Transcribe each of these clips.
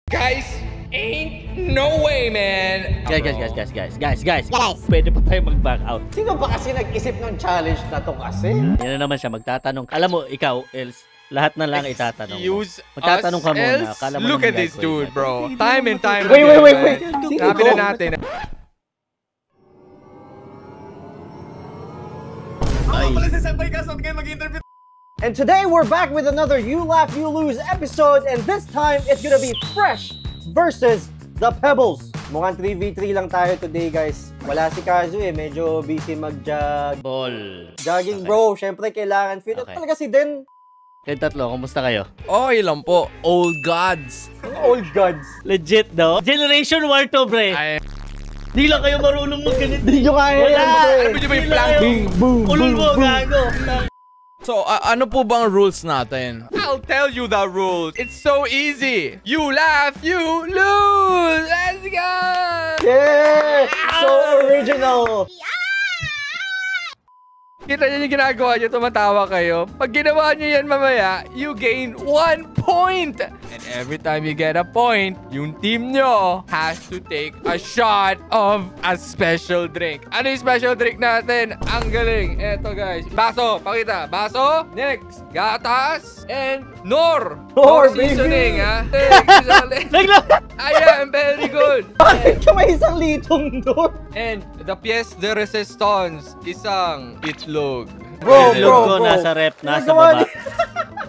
Guys, ain't no way, man. Guys. Pwede pa tayo mag-back out. Sino ba kasi nag-isip ng challenge na to kasi? Yan na naman siya magtatanong. Alam mo, ikaw, Els, lahat na lang itatanong mo. Excuse Magtatanong ka muna. us, Akala mo look naman at this gagawin dude, natin. bro. Time and time Wait. again. Sige, Sabi go. na natin. And today we're back with another You Laugh, You Lose episode, and this time it's gonna be Fresh versus the Pebbles. Mukhang 3v3 lang tayo today, guys. Wala si Kazu medyo busy mag-jog. Ball. Jogging, bro. Syempre kailangan fit. At talaga si Den. Kayong tatlo, kumusta kayo? Okay lang po. Old gods. Old gods. Legit, no? Generation War to, bre. Di lang kayo marunong mag-ganit. Di nyo kaya Wala. yan, pre. Ano ba yung planking? Boom, Ulol mo, gago. So, ano po bang rules natin? I'll tell you the rules. It's so easy. You laugh, you lose. Let's go. Yeah! So original. Kita niyo yung ginagawa niyo, tumatawa kayo. Pag ginawa niyo yan mamaya, you gain 1 point. And every time you get a point, yung team niyo has to take a shot of a special drink. Ano yung special drink natin? Ang galing. Eto guys. Baso. Pakita. Baso. Next. Gatas. And Nor. Nor, seasoning, baby. ha? Nagla! Ayan, very good. Bakit ka may isang litong doon? And the pièce de resistance, isang itlog. Bro, Itlog ko, bro. nasa rep, nasa Nagawa baba. niya.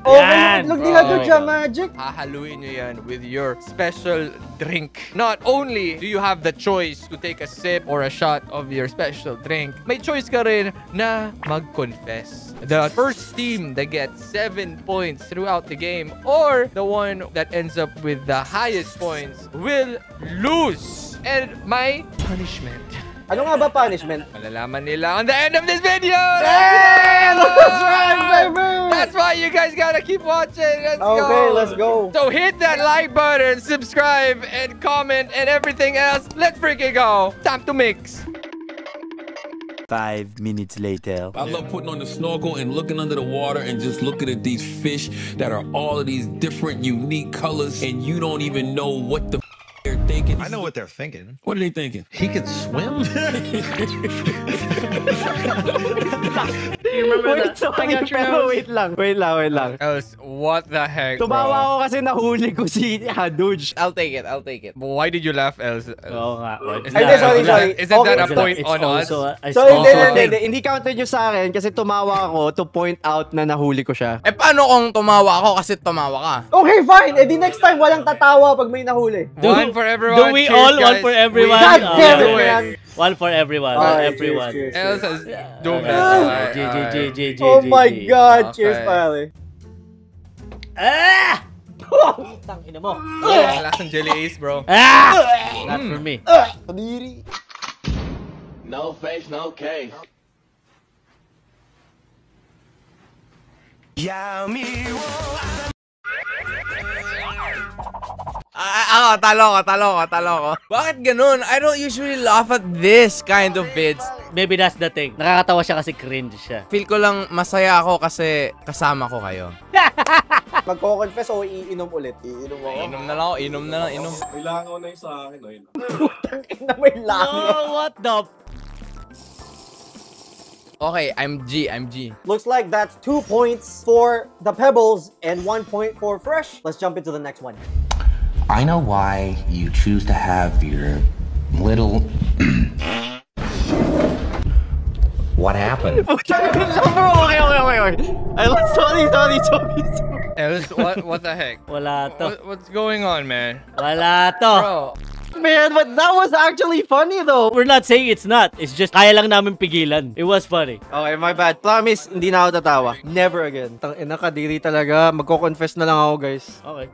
Oh, Yan. may nila doon Oh. siya, magic. Hahaluin nyo yan with your special drink. Not only do you have the choice to take a sip or a shot of your special drink, may choice ka rin na mag-confess. The first team that gets 7 points throughout the game or the one that ends up with the highest points will lose. And my punishment. Ano nga ba punishment? Malalaman nila on the end of this video! Hey, that's right, baby! That's why you guys gotta keep watching. Let's go. Okay, let's go. So hit that like button, subscribe, and comment, and everything else. Let's freaking go. Time to mix. 5 minutes later. I love putting on the snorkel and looking under the water and just looking at these fish that are all of these different, unique colors, and you don't even know what the they're thinking. I know what they're thinking. What are they thinking? He can swim? Wait, sorry, pero wait lang. Else, what the heck, Tumawa bro? ako kasi nahuli ko si Haduj. I'll take it. Why did you laugh, Else? Oo nga. Hindi, sorry. Isn't that a Okay. point on us? So, hindi counted nyo sa akin kasi tumawa ako to point out na nahuli ko siya. Eh, paano kung tumawa ako kasi tumawa ka? Okay, fine. Eh di next time, walang tatawa pag may nahuli. One for everyone. Do we Cheers, all? One guys. for everyone? God damn do it, it. man. One for everyone. Alright, Everyone. cheers. Else is doing GG. Oh my God. Okay. Cheers, pare. Ah! Tangina mo. Lasang jelly ace, bro. Ah! Not for me. Kadiri. No face, no case. Ako, talo ko. Bakit ganun? I don't usually laugh at this kind of vids. Maybe that's the thing. Nakakatawa siya kasi cringe siya. Feel ko lang masaya ako kasi kasama ko kayo. Magko-confess o iinom ulit? Iinom ako. Inom na lang. Kailangan na yung sa akin. Na may lango. Oh, what the... Okay, I'm G. Looks like that's 2 points for the Pebbles and 1 point for Fresh. Let's jump into the next one. I know why you choose to have your little... What happened? Okay. Sorry. Else, what the heck? Wala to. What's going on, man? Wala to. Bro, Man, but that was actually funny though. We're not saying it's not. It's just kaya lang namin pigilan. It was funny. Okay, my bad. Promise, hindi na ako tatawa. Never again. Tangina, kadiri talaga. Magko-confess na lang ako, guys. Okay.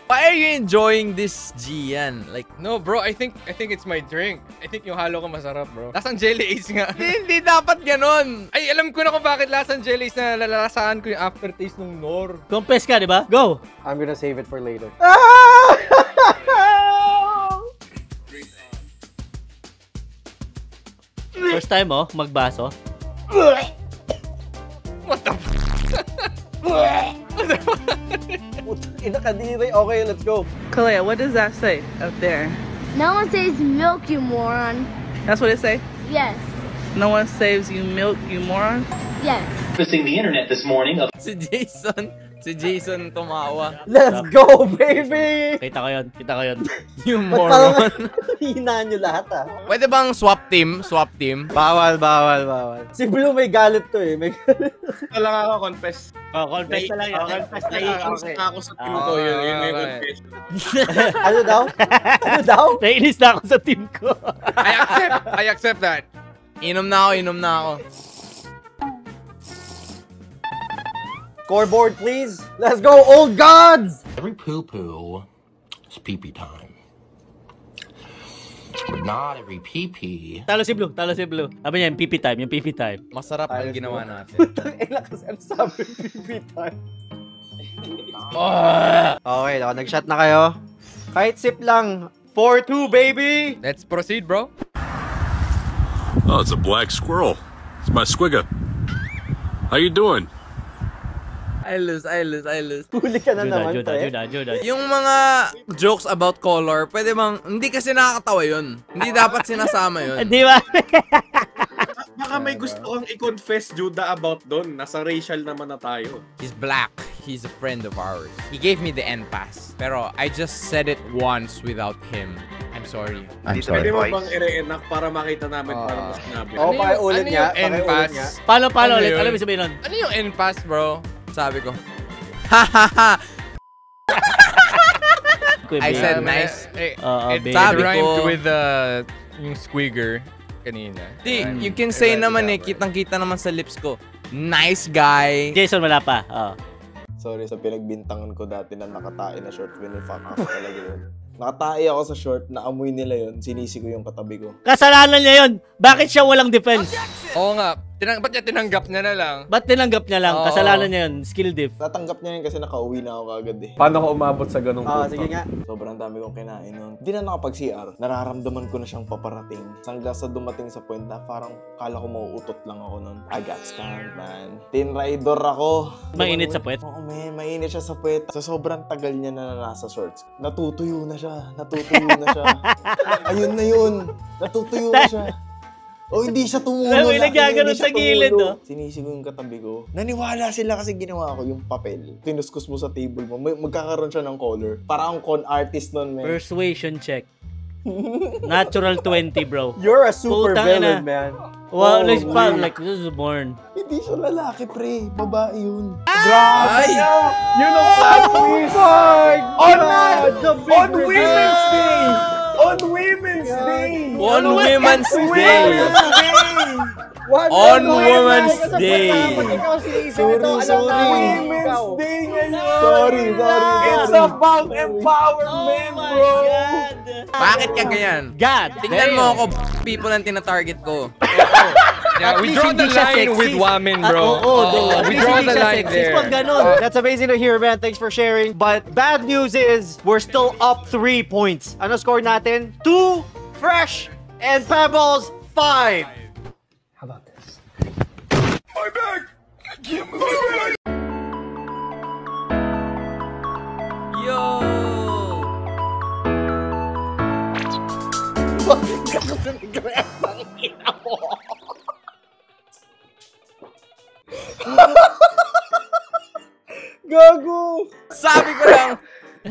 Why are you enjoying this G yan? Like, no, bro, I think it's my drink. I think yung halo ko masarap, bro. Lasang jelly ace nga. hindi dapat ganun. Ay, alam ko na kung bakit lasang jelly ace na lalasahan ko yung aftertaste ng Nor. Confess ka, di ba? Go! I'm gonna save it for later. First time, oh, magbaso. What the f***? Ina kadiri. Okay, let's go. Kalea, what does that say up there? No one says milk, you moron. That's what it say? Yes. No one saves you milk, you moron? Yes. Visiting the internet this morning of Si Jason tumawa. Let's go, baby! Kita ko yun. Yung Ba't moron. parang hina nyo lahat ah? Pwede bang swap team? Swap team? Bawal. Si Blue may galit to eh. May galit. Ito lang ako, confess. Oh, confess na lang yan. Confess na yan. Naiinis na ako sa team ko. Yun yung confession. Ano daw? Ano daw? Naiinis na ako sa team ko. I accept that. Inom na ako. Scoreboard, please. Let's go, old gods! Every poo-poo is pee-pee time. But not every pee-pee. Talo si Blue. Sabi niya, yung PP time. Masarap ang ginawa natin. Kasi ano sabi, PB time. Okay, nag-shot na kayo. Kahit sip lang. 4-2, baby! Let's proceed, bro. Oh, it's a black squirrel. It's my squigga. How you doing? I lose. Huli ka na naman, pre. Juda. Yung mga jokes about color, pwede bang, hindi kasi nakakatawa yun. Hindi dapat sinasama yun. Di ba? Baka may gusto kang i-confess, Judah, about doon. Nasa racial naman na tayo. He's black. He's a friend of ours. He gave me the N-pass. Pero I just said it once without him. I'm sorry. Pwede mo bang i-reenact para makita namin para mas sinabi? Oo, pakiulit nga. N-pass? Paano ulit? yun? Alam mo sabihin nun? Ano yung N-pass, bro? Sabi ko, ha. I said nice. It Sabi rhymed ko, with yung squigger kanina. Di, you can say naman kitang-kita naman sa lips ko. Nice guy. Jason, wala pa. Sorry sa pinagbintangan ko dati na nakatae na short. Fuck off talaga yun. Nakatae ako sa short, naamoy nila yun, sinisi ko yung katabi ko. Kasalanan niya yun. Bakit siya walang defense? Oo nga. Ba't niya tinanggap niya na lang? Ba't tinanggap niya lang? Kasalanan niya yun. Skill diff. Natanggap niya yun kasi nakauwi na ako kagad eh. Paano ka umabot sa ganung punto? Sige nga. Sobrang dami kong kinain nun. Hindi na nakapag-CR. Nararamdaman ko na siyang paparating. Hanggang sa dumating sa point na parang kala ko mauutot lang ako nun. I got scammed, man. Tin rider ako. Mainit sa puwet? Oo, man. Mainit siya sa puwet. Sa sobrang tagal niya na nasa shorts, natutuyo na siya. Ayun na yun. Natutuyo na siya. O hindi siya tumulo. May nagaganon sa gilid, no? Sinisi ko yung katabi ko. Naniwala sila kasi ginawa ko yung papel. Tinuskus mo sa table mo. Magkakaroon siya ng color. Parang con artist nun, man. Persuasion check. Natural 20, bro. You're a super Putang villain, ina. man. Well, like this is born. Hindi siya lalaki, pre. Babae yun. Grabe! You know what? On Women's Day! On Women's Day! On Women's Day! On Women's Day! Women's Day ngayon! Sorry. It's about empowerment, bro! Bakit ka ganyan? God! Tingnan mo ako, people ang tinatarget ko. Yeah, we draw the line with women, bro. We draw the line there. That's amazing to hear, man. Thanks for sharing. But bad news is, we're still up 3 points. Ano score natin? 2, Fresh, and Pebbles, 5. How about this? My back! I can't move. Yo! Gago! Sabi ko lang,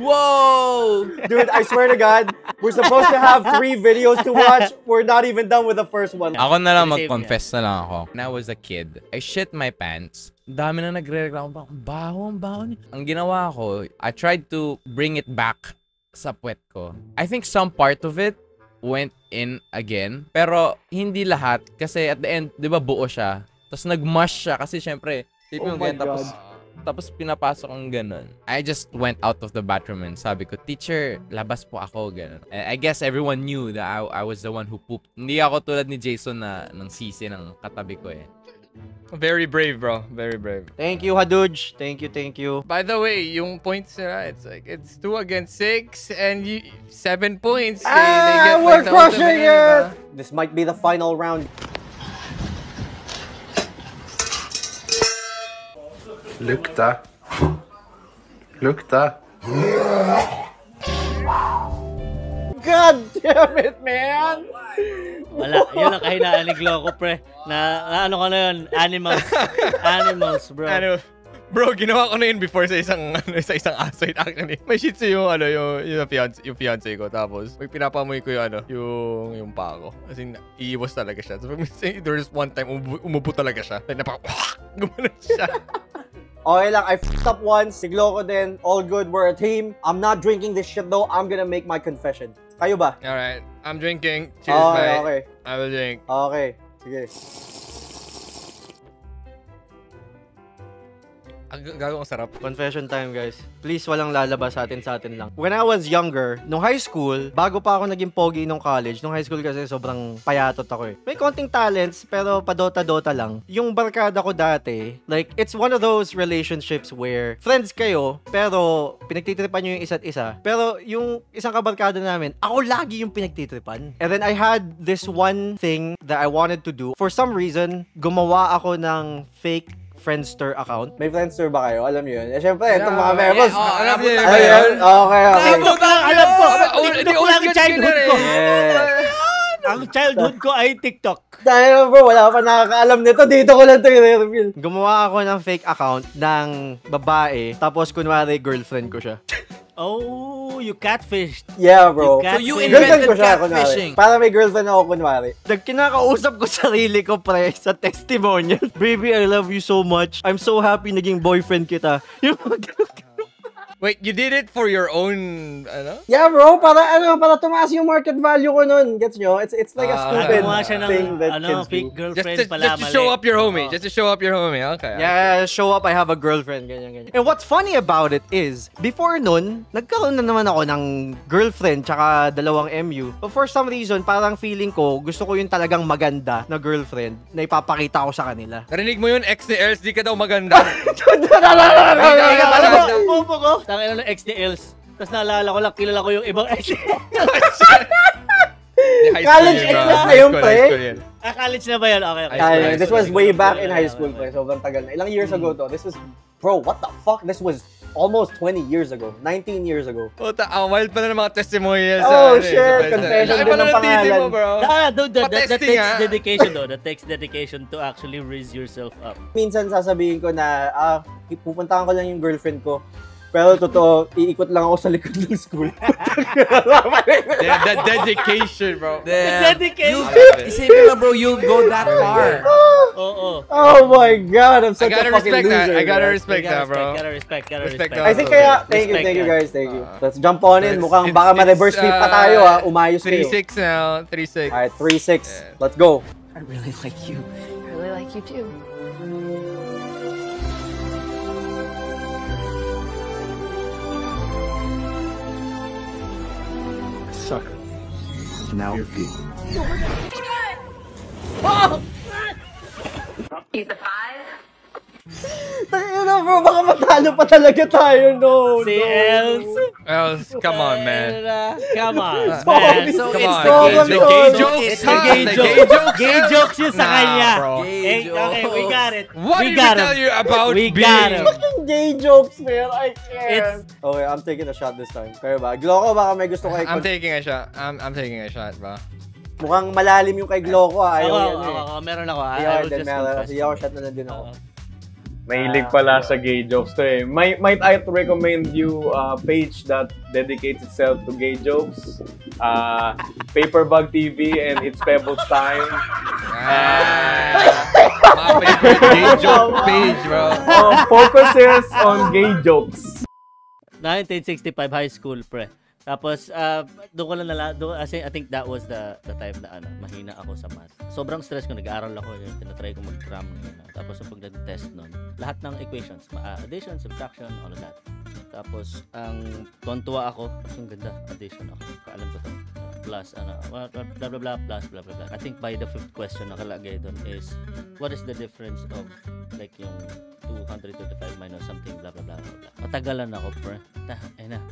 whoa! Dude, I swear to God, we're supposed to have 3 videos to watch. We're not even done with the first one. Ako na lang mag-confess na lang ako. When I was a kid, I shit my pants. Dami na nagre-reklamo pa. Ang baho niya. Ang ginawa ko, I tried to bring it back sa puwet ko. I think some part of it went in again. Pero hindi lahat. Kasi at the end, di ba buo siya? Tapos nag-mush siya. Kasi syempre, Oh my God. Tapos pinapasok ang ganun. I just went out of the bathroom and sabi ko, teacher, labas po ako, ganun. And I guess everyone knew that I was the one who pooped. Hindi ako tulad ni Jason na nang sisi ng katabi ko eh. Very brave, bro. Very brave. Thank you, Haduj. Thank you. By the way, yung points nila, it's 2 against 6 and 7 points. They get We're like the crushing ultimate, it! This might be the final round. Lukta. Lukta. God damn it, man! Wala, yun ang kahinaan ni Gloco, pre. Na ano ka na yun? Animals, bro. Bro, ginawa ko na yun before sa isang aso. Actually, may shih tzu yung fiancé ko. Tapos, pag pinapamoy ko yung paa ko. As in, iiwas talaga siya. So, there's one time, umubo talaga siya. Like, gumanon siya. Okay lang, I f***ed up once. Si Gloco din, all good, we're a team. I'm not drinking this shit though. I'm gonna make my confession. Kayo ba? Alright, I'm drinking. Cheers, okay, mate. Okay. I will drink. Okay, sige. Gagawang sarap. Confession time, guys. Please, walang lalabas sa atin lang. When I was younger, nung high school, bago pa ako naging pogi nung college, nung high school kasi sobrang payatot ako eh. May konting talents, pero padota-dota lang. Yung barkada ko dati, like, it's one of those relationships where friends kayo, pero pinagtitripan nyo yung isa't isa. Pero yung isang kabarkada namin, ako lagi yung pinagtitripan. And then I had this one thing that I wanted to do. For some reason, gumawa ako ng fake Friendster account. May Friendster ba kayo? Alam niyo yun? Eh, syempre, itong mga members. Alam niyo yun. Okay. Alam ko. TikTok lang ang childhood ko. Ang childhood ko ay TikTok. Dahil bro, wala pa nakakaalam nito. Dito ko lang ito i-reveal. Gumawa ako ng fake account ng babae. Tapos, kunwari, girlfriend ko siya. Oh, you catfished. Yeah, bro. So you invented catfishing. Para may girlfriend ako, kunwari. Kinakausap ko sarili ko, pre, sa testimonial. Baby, I love you so much. I'm so happy naging boyfriend kita. Wait, you did it for your own, Yeah, bro. Para tumaas yung market value ko nun. Gets nyo? It's like a stupid thing that kids fake do. girlfriend pala. Just to show up your homie. Just to show up your homie. Okay. Yeah, show up, I have a girlfriend. Ganyan. And what's funny about it is, before nun, nagkaroon na naman ako ng girlfriend tsaka dalawang MU. But for some reason, parang feeling ko, gusto ko yung talagang maganda na girlfriend na ipapakita ko sa kanila. Narinig mo yun, ex ni Els, di ka daw maganda. Popo ko. Tangina ng ex ni Els. Tapos naalala ko lang, kilala ko yung ibang ex. College ex na yun, pre. College na ba yan? Okay. This was way back in high school, pre. Sobrang tagal na. Ilang years ago to. This was, bro, what the fuck? This was almost 20 years ago. 19 years ago. Puta, wild pa na ng mga testimonials. Oh, shit. Confession din ng pangalan. That takes dedication though. That takes dedication to actually raise yourself up. Minsan sasabihin ko na, pupuntahan ko lang yung girlfriend ko. Pero totoo, iikot lang ako sa likod ng school. That dedication, bro. Dedication. Isipin mo, bro, you go that far. Oh my God, I'm such a fucking loser. I gotta respect that, bro. Gotta respect. I think kaya, thank you guys, thank you. Let's jump on in. Mukhang baka ma-reverse sweep pa tayo, ha. Umayos kayo. 3-6 now, 3-6. Alright, 3-6. Let's go. I really like you. I really like you too. Sucker. Now you're good. He's a 5. Tangina bro, baka matalo pa talaga tayo, no. Si Els. Els, come on, man. Come on, man. So Come it's on. the gay gay jokes. It's the gay jokes. Gay jokes yun sa kanya. Okay, we got it. What did we tell you about being? Fucking gay jokes, man. I can't. Okay, I'm taking a shot this time. Kayo ba? Gloco, baka may gusto kayo. I'm taking a shot. I'm taking a shot, bro. Mukhang malalim yung kay Gloco, ha. Ayaw yan, eh. Meron ako. Ayaw, then meron. Sige ako, shot na lang din ako. Mahilig pala sa gay jokes to eh. Might I recommend you a page that dedicates itself to gay jokes? Paperbug TV and It's Pebbles Time. My favorite gay joke page, bro. Focuses on gay jokes. 1965 high school, pre. Tapos, doon ko lang I think that was the time na mahina ako sa math. Sobrang stress ko, nag-aaral ako, tinatry ko mag-cram. Tapos, pag nag-test nun, lahat ng equations, addition, subtraction, all of that. Tapos, ang tontuwa ako, kasi ang ganda, addition ako, kaalam ko to. plus, blah, blah, blah, plus, blah, blah, blah. I think by the 5th question nakalagay doon is, what is the difference of, like, yung 235 minus something, blah, blah, blah, blah. Matagalan ako, pre.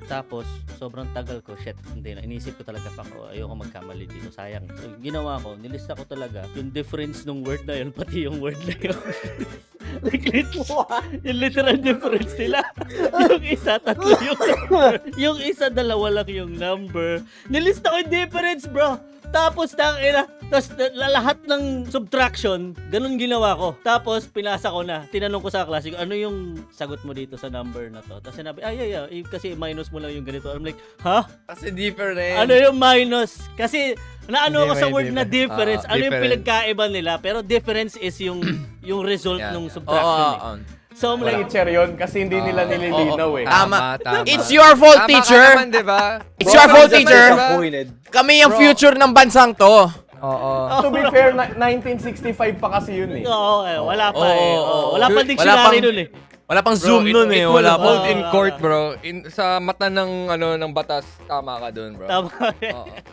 Tapos, sobrang tagal ko, shit, hindi na. Inisip ko talaga, ayoko magkamali dito, sayang. So, ginawa ko, nilista ko talaga, yung difference ng word na yun, pati yung word na yun. Like, yung literal difference nila. Yung isa, tatlo yung number. Yung isa, dalawa lang yung number. Nilista ko yung difference, bro. Tapos, lahat ng subtraction, ganun ginawa ko. Tapos, pinasa ko na. Tinanong ko sa klase ko, ano yung sagot mo dito sa number na to? Tapos sinabi, kasi minus mo lang yung ganito. I'm like, ha? Kasi different. Ano yung minus? Kasi, naano ako sa word na difference. Ano yung pinagkaiba nila? Pero difference is yung result ng subtraction. So, I'm like, teacher yun kasi hindi nila nililinaw eh. Tama. It's your fault, teacher. Naman, diba? It's your fault, teacher. Kami yung future ng bansang to. To be fair, 1965 pa kasi yun eh. Wala pa eh. Wala pa dictionary nun eh. Wala pang Zoom nun eh. Wala hold in court, bro. Sa mata ng ng batas, tama ka dun, bro. Tama.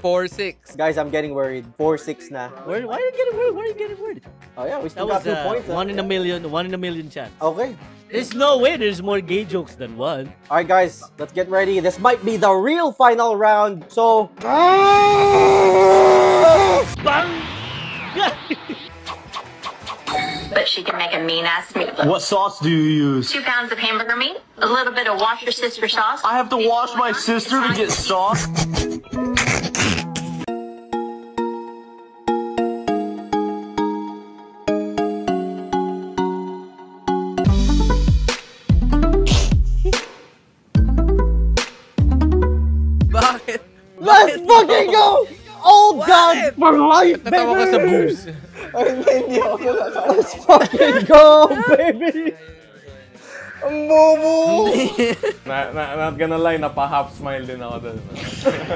4-6. Guys, I'm getting worried. 4-6 na. Why are you getting worried? Why are you getting worried? Oh yeah, we still got 2 points. 1 in a million chance. Okay. There's no way there's more gay jokes than one. Alright guys, let's get ready. This might be the real final round. So bang! But she can make a mean-ass meatloaf. What sauce do you use? 2 pounds of hamburger meat, a little bit of wash your sister sauce. I have to wash my sister to get sauce? Bakit? Let's fucking go! Oh God, for life, baby! Natawa ka sa boobs. Hindi ako natawa. Let's fucking go, baby! Ang bobo! Not gonna lie, napa-half smile din ako doon.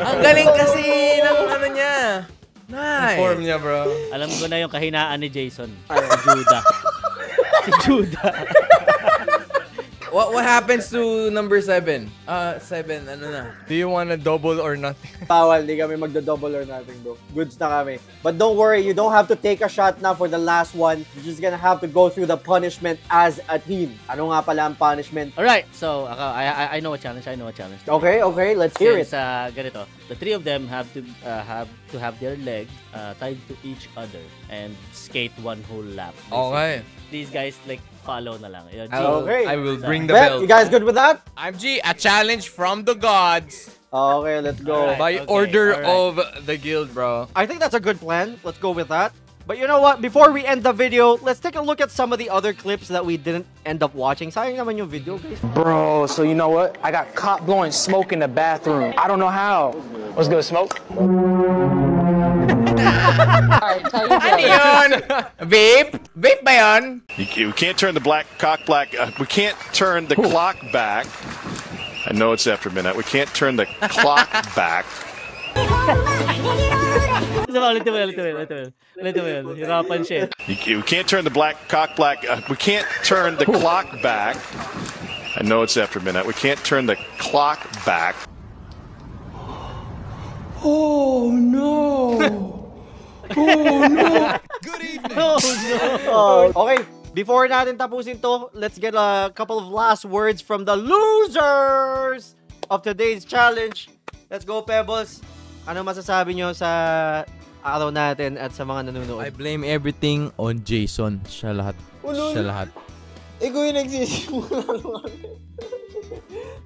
Ang galing kasi ng ano niya. Nice. Form niya, bro. Alam ko na yung kahinaan ni Jason. Si Judah. Si Judah. What happens to number 7? 7, ano na? Do you wanna double or nothing? Bawal, di kami magdo-double or nothing, bro. Goods na kami. But don't worry, you don't have to take a shot now for the last one. You're just gonna have to go through the punishment as a team. Ano nga pala ang punishment? Alright, so I know a challenge. I know a challenge. Okay, let's hear it. Ganito, the 3 of them have to have their leg tied to each other and skate 1 whole lap. Okay. These guys like follow na lang. Okay. I will bring the belt. You guys good with that? I'm G, a challenge from the gods. Okay, let's go. By order of the guild, bro. I think that's a good plan. Let's go with that. But you know what? Before we end the video, let's take a look at some of the other clips that we didn't end up watching. Sayang naman yung video, guys. Bro, so you know what? I got caught blowing smoke in the bathroom. I don't know how. What's good, smoke? Ano yun? Vape? Vape ba yun? We can't turn the we can't turn the clock back. I know it's after midnight. We can't turn the clock back. Hirapan siya. We can't turn the we can't turn the clock back. I know it's after midnight. We can't turn the clock back. Oh no! Oh no! Good evening. Oh no! Okay, before natin tapusin to, let's get a couple of last words from the losers of today's challenge. Let's go, Pebbles. Ano masasabi nyo sa araw natin at sa mga nanonood? I blame everything on Jason. Siya lahat. Siya lahat. Ikaw yung nagsisimula.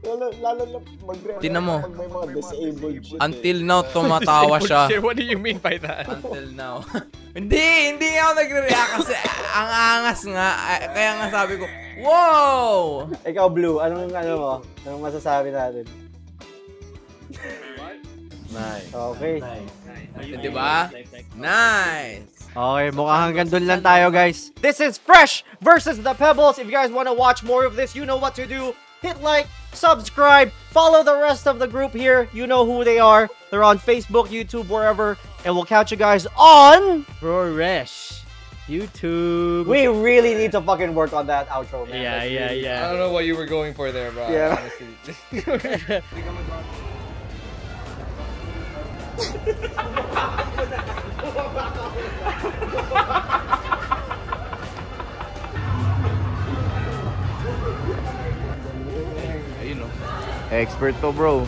Lalo na mag-react. Tingnan mo. May mga disabled shit. Until now, tumatawa siya. What do you mean by that? Until now. Hindi ako nagre-react kasi ang angas nga. Kaya nga sabi ko, wow! Ikaw, Blue, anong masasabi natin? Nice. Okay. Diba? Nice! Okay, mukhang hanggang dun lang tayo, guys. This is Fresh versus the Pebbles. If you guys want to watch more of this, you know what to do. Hit like, subscribe, follow the rest of the group here. You know who they are. They're on Facebook, YouTube, wherever. And we'll catch you guys on Fresh YouTube. We really need to fucking work on that outro, man. Yeah. I don't know what you were going for there, bro. Yeah. Honestly. Ayun, no? Expert to, bro.